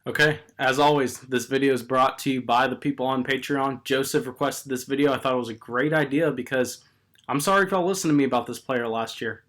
Okay, as always, this video is brought to you by the people on Patreon. Joseph requested this video. I thought it was a great idea because I'm sorry if y'all listened to me about this player last year.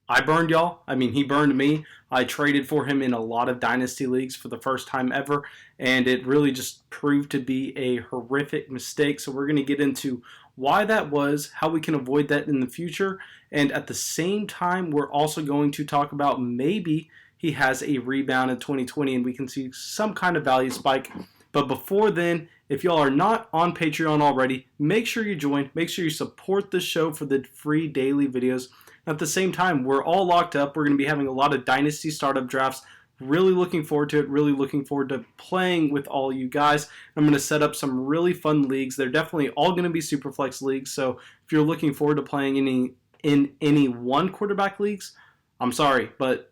I burned y'all. I mean, he burned me. I traded for him in a lot of Dynasty leagues for the first time ever, and it really just proved to be a horrific mistake. So we're going to get into why that was, how we can avoid that in the future, and at the same time, we're also going to talk about maybe he has a rebound in 2020 and we can see some kind of value spike. But before then, if y'all are not on Patreon already, make sure you join. Make sure you support the show for the free daily videos. At the same time, we're all locked up. We're going to be having a lot of Dynasty startup drafts. Really looking forward to it. Really looking forward to playing with all you guys. I'm going to set up some really fun leagues. They're definitely all going to be Superflex leagues. So if you're looking forward to playing in any one quarterback leagues, I'm sorry, but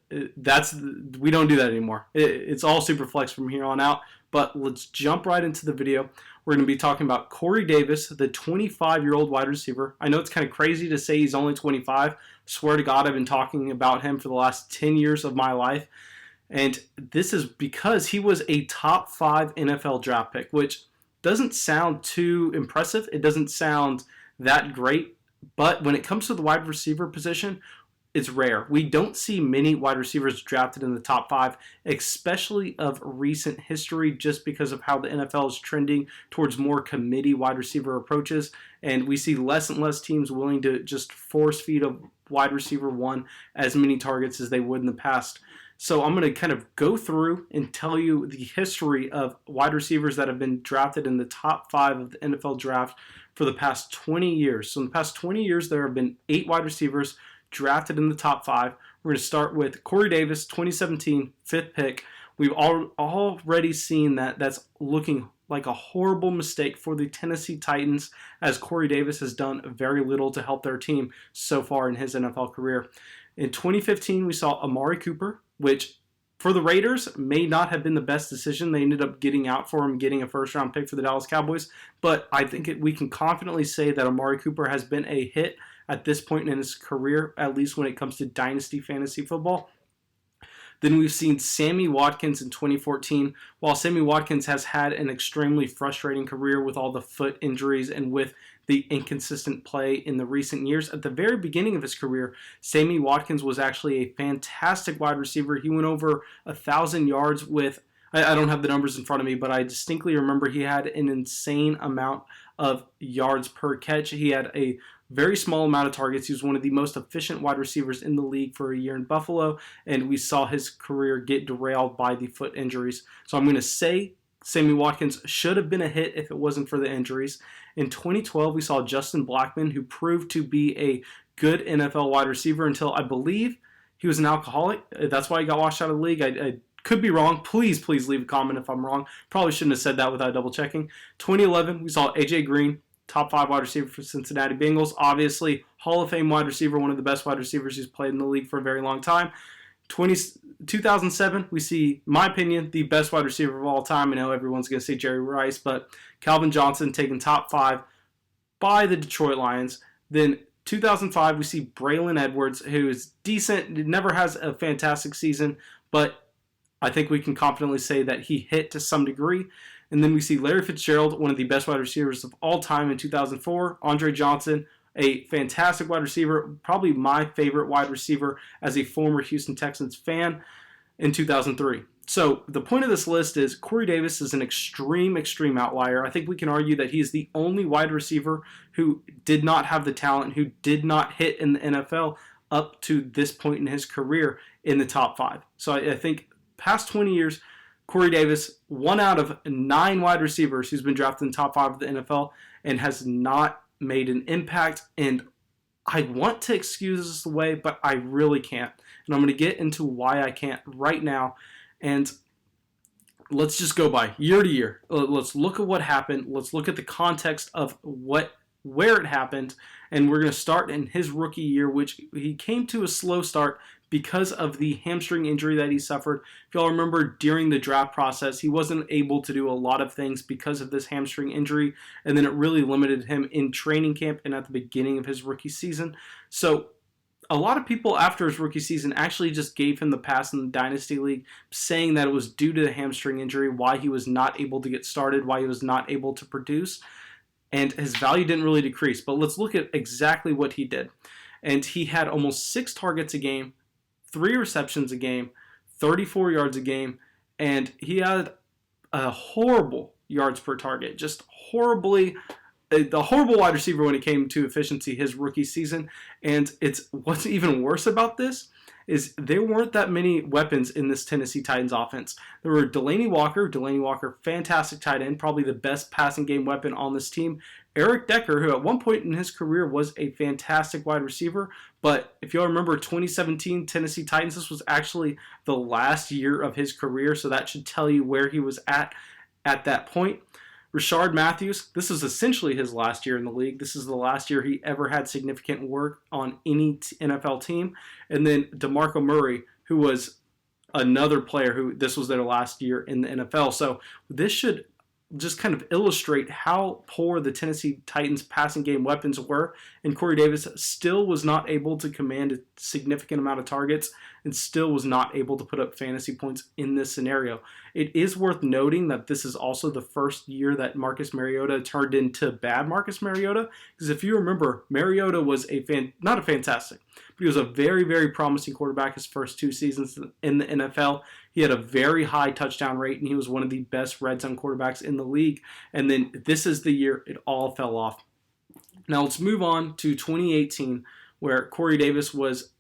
we don't do that anymore. It's all Superflex from here on out. But let's jump right into the video. We're going to be talking about Corey Davis, the 25-year-old wide receiver. I know it's kind of crazy to say he's only 25. Swear to God, I've been talking about him for the last 10 years of my life. And this is because he was a top 5 NFL draft pick, which doesn't sound too impressive. It doesn't sound that great. But when it comes to the wide receiver position, it's rare. We don't see many wide receivers drafted in the top 5, especially of recent history, just because of how the NFL is trending towards more committee wide receiver approaches. And we see less and less teams willing to just force feed a wide receiver one as many targets as they would in the past. So I'm going to kind of go through and tell you the history of wide receivers that have been drafted in the top 5 of the NFL draft for the past 20 years. So in the past 20 years, there have been 8 wide receivers drafted in the top 5. We're going to start with Corey Davis, 2017, 5th pick. We've already seen that that's looking like a horrible mistake for the Tennessee Titans, as Corey Davis has done very little to help their team so far in his NFL career. In 2015, we saw Amari Cooper, which for the Raiders may not have been the best decision. They ended up getting out for him, getting a first-round pick for the Dallas Cowboys. But I think we can confidently say that Amari Cooper has been a hit at this point in his career, at least when it comes to Dynasty fantasy football. Then we've seen Sammy Watkins in 2014. While Sammy Watkins has had an extremely frustrating career with all the foot injuries and with the inconsistent play in the recent years, at the very beginning of his career, Sammy Watkins was actually a fantastic wide receiver. He went over 1,000 yards with, I don't have the numbers in front of me, but I distinctly remember he had an insane amount of yards per catch. He had a very small amount of targets. He was one of the most efficient wide receivers in the league for a year in Buffalo, and we saw his career get derailed by the foot injuries. So I'm going to say Sammy Watkins should have been a hit if it wasn't for the injuries. In 2012, we saw Justin Blackmon, who proved to be a good NFL wide receiver until I believe he was an alcoholic. That's why he got washed out of the league. I could be wrong. Please leave a comment if I'm wrong. Probably shouldn't have said that without double checking. 2011, we saw A.J. Green, top 5 wide receiver for Cincinnati Bengals. Obviously, Hall of Fame wide receiver, one of the best wide receivers who's played in the league for a very long time. 2007, we see, my opinion, the best wide receiver of all time. I know everyone's going to say Jerry Rice, but Calvin Johnson taken top 5 by the Detroit Lions. Then 2005, we see Braylon Edwards, who is decent, never has a fantastic season, but I think we can confidently say that he hit to some degree. And then we see Larry Fitzgerald, one of the best wide receivers of all time in 2004. Andre Johnson, a fantastic wide receiver, probably my favorite wide receiver as a former Houston Texans fan in 2003. So the point of this list is Corey Davis is an extreme outlier. I think we can argue that he is the only wide receiver who did not have the talent, who did not hit in the NFL up to this point in his career in the top 5. So I think past 20 years, Corey Davis, 1 out of 9 wide receivers who's been drafted in the top 5 of the NFL and has not made an impact. And I want to excuse this away, but I really can't. And I'm going to get into why I can't right now. And let's just go by year to year. Let's look at what happened. Let's look at the context of where it happened. And we're going to start in his rookie year, which he came to a slow start because of the hamstring injury that he suffered. If y'all remember, during the draft process, he wasn't able to do a lot of things because of this hamstring injury, and then it really limited him in training camp and at the beginning of his rookie season. So a lot of people after his rookie season actually just gave him the pass in the Dynasty League, saying that it was due to the hamstring injury, why he was not able to get started, why he was not able to produce, and his value didn't really decrease. But let's look at exactly what he did. And he had almost 6 targets a game, 3 receptions a game, 34 yards a game, and he had a horrible yards per target, just horribly the horrible wide receiver when it came to efficiency his rookie season. And it's what's even worse about this is there weren't that many weapons in this Tennessee Titans offense. There were Delanie Walker, fantastic tight end, probably the best passing game weapon on this team. Eric Decker, who at one point in his career was a fantastic wide receiver, but if y'all remember 2017 Tennessee Titans, this was actually the last year of his career, so that should tell you where he was at that point. Rashard Matthews, this is essentially his last year in the league. This is the last year he ever had significant work on any NFL team. And then DeMarco Murray, who was another player who this was their last year in the NFL. So this should just kind of illustrate how poor the Tennessee Titans passing game weapons were, and Corey Davis still was not able to command a significant amount of targets and still was not able to put up fantasy points in this scenario. It is worth noting that this is also the first year that Marcus Mariota turned into bad Marcus Mariota, because if you remember, Mariota was not a fantastic, but he was a very, very promising quarterback his first 2 seasons in the NFL. He had a very high touchdown rate, and he was one of the best red zone quarterbacks in the league. And then this is the year it all fell off. Now let's move on to 2018, where Corey Davis was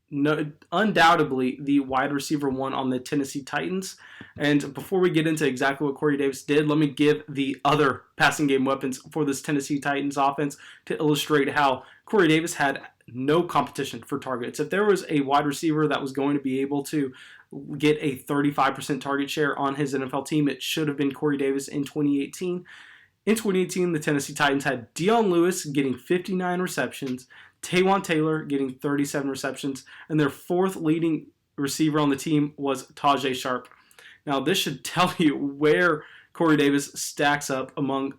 undoubtedly the wide receiver 1 on the Tennessee Titans. And before we get into exactly what Corey Davis did, let me give the other passing game weapons for this Tennessee Titans offense to illustrate how Corey Davis had no competition for targets. If there was a wide receiver that was going to be able to get a 35% target share on his NFL team, it should have been Corey Davis in 2018. In 2018, the Tennessee Titans had Dion Lewis getting 59 receptions, Taywan Taylor getting 37 receptions, and their 4th leading receiver on the team was Tajay Sharp. Now, this should tell you where Corey Davis stacks up among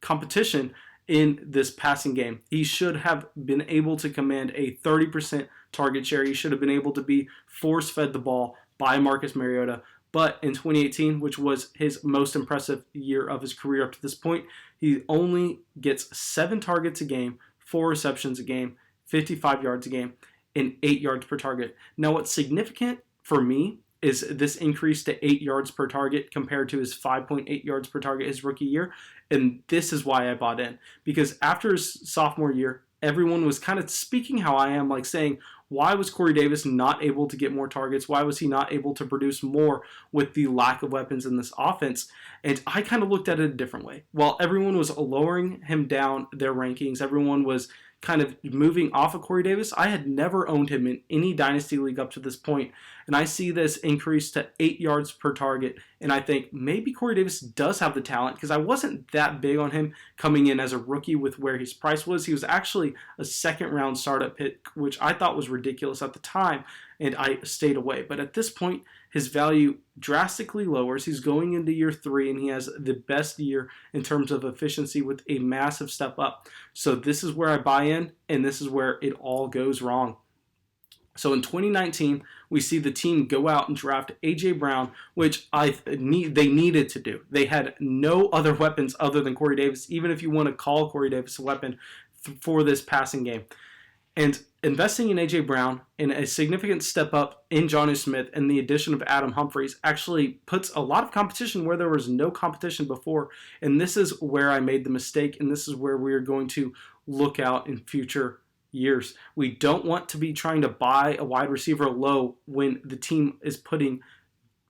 competition in this passing game. He should have been able to command a 30% target share. He should have been able to be force-fed the ball by Marcus Mariota. But in 2018, which was his most impressive year of his career up to this point, he only gets 7 targets a game, 4 receptions a game, 55 yards a game, and 8 yards per target. Now, what's significant for me is this increase to 8 yards per target compared to his 5.8 yards per target his rookie year. And this is why I bought in. Because after his sophomore year, everyone was kind of speaking how I am, like saying, why was Corey Davis not able to get more targets? Why was he not able to produce more with the lack of weapons in this offense? And I kind of looked at it a different way. While everyone was lowering him down their rankings, everyone was kind of moving off of Corey Davis, I had never owned him in any Dynasty League up to this point. And I see this increase to 8 yards per target. And I think maybe Corey Davis does have the talent, because I wasn't that big on him coming in as a rookie with where his price was. He was actually a 2nd round startup pick, which I thought was ridiculous at the time, and I stayed away. But at this point, his value drastically lowers. He's going into year 3, and he has the best year in terms of efficiency with a massive step up. So this is where I buy in, and this is where it all goes wrong. So in 2019, we see the team go out and draft A.J. Brown, which they needed to do. They had no other weapons other than Corey Davis, even if you want to call Corey Davis a weapon for this passing game. And investing in A.J. Brown and a significant step up in Jonnu Smith and the addition of Adam Humphries actually puts a lot of competition where there was no competition before. And this is where I made the mistake, and this is where we are going to look out in future years. We don't want to be trying to buy a wide receiver low when the team is putting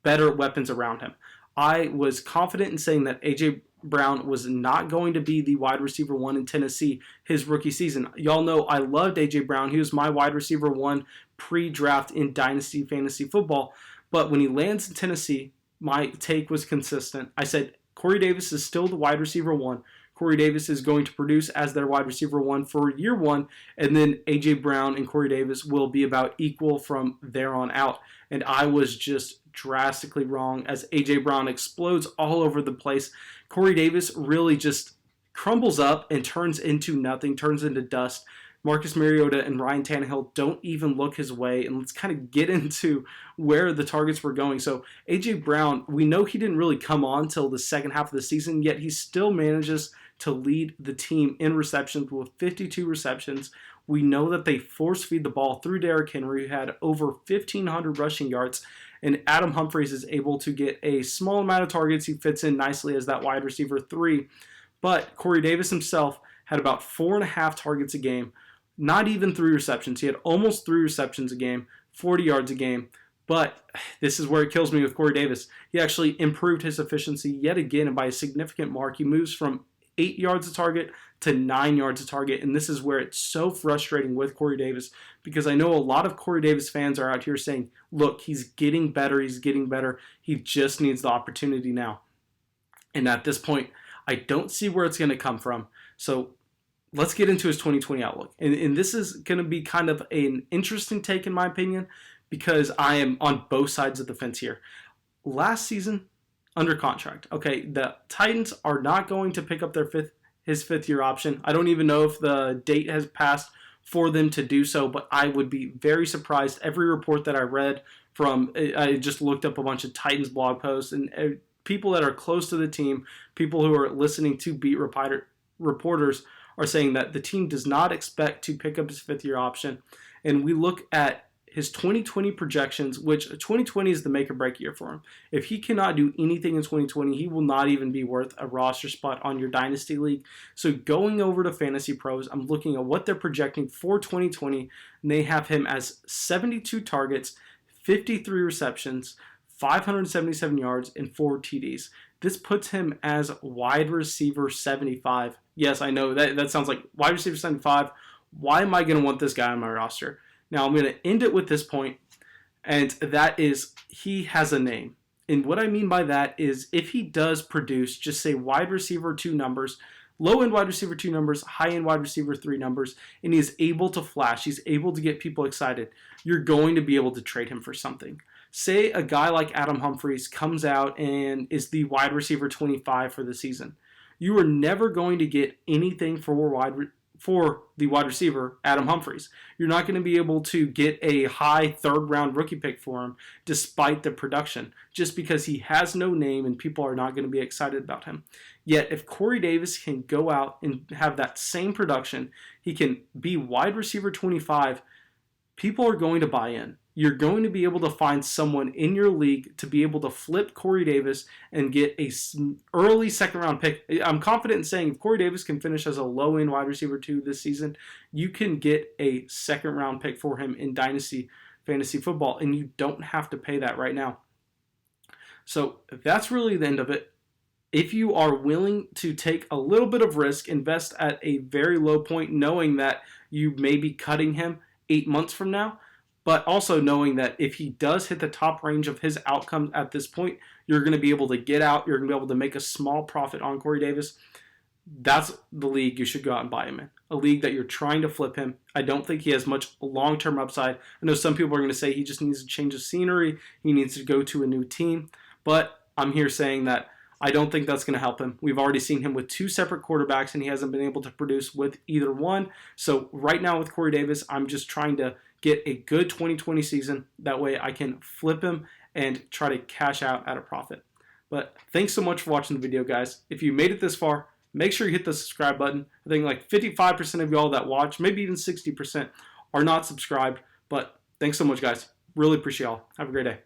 better weapons around him. I was confident in saying that A.J. Brown was not going to be the wide receiver 1 in Tennessee his rookie season. Y'all know I loved A.J. Brown. He was my wide receiver 1 pre-draft in Dynasty Fantasy Football. But when he lands in Tennessee, my take was consistent. I said, Corey Davis is still the wide receiver 1. Corey Davis is going to produce as their wide receiver 1 for year 1, and then A.J. Brown and Corey Davis will be about equal from there on out. And I was just drastically wrong as A.J. Brown explodes all over the place. Corey Davis really just crumbles up and turns into nothing, turns into dust. Marcus Mariota and Ryan Tannehill don't even look his way. And let's kind of get into where the targets were going. So A.J. Brown, we know he didn't really come on till the second half of the season, yet he still manages to lead the team in receptions with 52 receptions. We know that they force feed the ball through Derrick Henry, who had over 1,500 rushing yards, and Adam Humphries is able to get a small amount of targets. He fits in nicely as that wide receiver 3. But Corey Davis himself had about 4.5 targets a game, not even 3 receptions. He had almost 3 receptions a game, 40 yards a game. But this is where it kills me with Corey Davis. He actually improved his efficiency yet again, and by a significant mark. He moves from 8 yards a target to 9 yards a target, and this is where it's so frustrating with Corey Davis, because I know a lot of Corey Davis fans are out here saying, look, he's getting better, he just needs the opportunity now. And at this point, I don't see where it's going to come from. So let's get into his 2020 outlook. And this is going to be kind of an interesting take in my opinion, because I am on both sides of the fence here. Last season, under contract. Okay, the Titans are not going to pick up his fifth-year option. I don't even know if the date has passed for them to do so, but I would be very surprised. Every report that I read I just looked up a bunch of Titans blog posts, and people that are close to the team, people who are listening to beat reporters are saying that the team does not expect to pick up his fifth-year option. And we look at his 2020 projections, which 2020 is the make or break year for him. If he cannot do anything in 2020, he will not even be worth a roster spot on your Dynasty League. So going over to Fantasy Pros, I'm looking at what they're projecting for 2020, and they have him as 72 targets, 53 receptions, 577 yards, and 4 TDs. This puts him as wide receiver 75. Yes, I know that sounds like wide receiver 75. Why am I going to want this guy on my roster? Now, I'm going to end it with this point, and that is he has a name. And what I mean by that is if he does produce, just say wide receiver 2 numbers, low-end wide receiver 2 numbers, high-end wide receiver 3 numbers, and he is able to flash, he's able to get people excited, you're going to be able to trade him for something. Say a guy like Adam Humphries comes out and is the wide receiver 25 for the season. You are never going to get anything for the wide receiver, Adam Humphries. You're not going to be able to get a high third-round rookie pick for him despite the production, just because he has no name and people are not going to be excited about him. Yet, if Corey Davis can go out and have that same production, he can be wide receiver 25, people are going to buy in. You're going to be able to find someone in your league to be able to flip Corey Davis and get a early second-round pick. I'm confident in saying if Corey Davis can finish as a low-end wide receiver 2 this season, you can get a second-round pick for him in Dynasty Fantasy Football, and you don't have to pay that right now. So that's really the end of it. If you are willing to take a little bit of risk, invest at a very low point, knowing that you may be cutting him 8 months from now, but also knowing that if he does hit the top range of his outcomes at this point, you're going to be able to get out, you're going to be able to make a small profit on Corey Davis. That's the league you should go out and buy him in. A league that you're trying to flip him. I don't think he has much long-term upside. I know some people are going to say he just needs to change of scenery, he needs to go to a new team, but I'm here saying that I don't think that's going to help him. We've already seen him with 2 separate quarterbacks, and he hasn't been able to produce with either one. So right now with Corey Davis, I'm just trying to get a good 2020 season. That way I can flip him and try to cash out at a profit. But thanks so much for watching the video, guys. If you made it this far, make sure you hit the subscribe button. I think like 55% of y'all that watch, maybe even 60%, are not subscribed. But thanks so much, guys. Really appreciate y'all. Have a great day.